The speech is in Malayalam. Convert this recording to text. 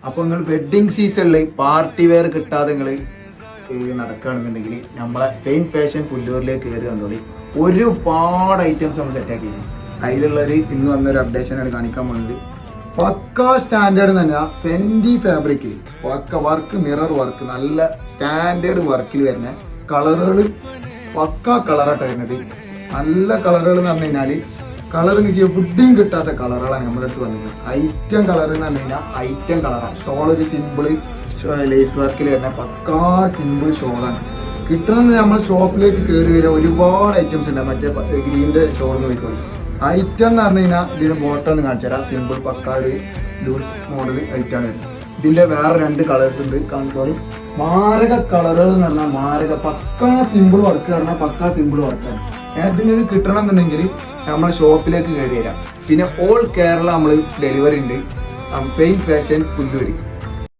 അപ്പോൾ നിങ്ങൾ വെഡ്ഡിങ് സീസണിൽ പാർട്ടി വെയർ കിട്ടാതെ നിങ്ങൾ നടക്കുകയാണെന്നുണ്ടെങ്കിൽ നമ്മളെ ഫെയിൻ ഫാഷൻ പുല്ലൂരിലേക്ക് കയറി കണ്ടോളി. ഒരുപാട് ഐറ്റംസ് നമ്മൾ സെറ്റാക്കി. അതിലുള്ളൊരു ഇന്ന് വന്നൊരു അപ്ഡേഷനാണ് കാണിക്കാൻ പോകുന്നത്. പക്ക സ്റ്റാൻഡേർഡ് തന്നെ ഫെൻഡി ഫാബ്രിക്കിൽ പക്ക വർക്ക്, മിറർ വർക്ക്, നല്ല സ്റ്റാൻഡേർഡ് വർക്കിൽ വരുന്ന കളറുകൾ പക്ക കളറായിട്ട് വരുന്നത്. നല്ല കളറുകൾ എന്ന് പറഞ്ഞു കഴിഞ്ഞാൽ കളർ എനിക്ക് എവിടെയും കിട്ടാത്ത കളറുകളാണ് നമ്മുടെ അടുത്ത് വന്നത്. ഐറ്റം കളർ എന്ന് പറഞ്ഞു കഴിഞ്ഞാൽ ഐറ്റം കളറാണ്. ഷോൾ ഒരു സിമ്പിൾ ലേസ് വർക്കിൽ വരുന്ന പക്കാ സിമ്പിൾ ഷോളാണ് കിട്ടണമെന്ന്. നമ്മൾ ഷോപ്പിലേക്ക് കയറി വരിക ഒരുപാട് ഐറ്റംസ് ഉണ്ട്. മറ്റേ ഗ്രീൻ്റെ ഷോളിന് പോയിക്കോളി. ഐറ്റം എന്ന് പറഞ്ഞു കഴിഞ്ഞാൽ ഇതിന് ബോട്ടം ഒന്ന് കാണിച്ചു തരാം. സിമ്പിൾ പക്ക ഒരു ലൂസ് മോഡൽ ഐറ്റമാണ് വരുന്നത്. ഇതിൻ്റെ വേറെ 2 കളേഴ്സ് ഉണ്ട് കാണിക്കോളി. മാരക കളറുകൾ എന്ന് പറഞ്ഞാൽ മാരക പക്കാ സിമ്പിൾ വർക്ക് പറഞ്ഞാൽ പക്കാ സിമ്പിൾ വർക്കാണ്. നിങ്ങൾക്ക് കിട്ടണം എന്നുണ്ടെങ്കിൽ നമ്മൾ ഷോപ്പിലേക്ക് കയറി തരാം. പിന്നെ ഓൾ കേരള നമ്മൾ ഡെലിവറി ഉണ്ട്. ഫെയിൻ ഫാഷൻ പുല്ലൂര്.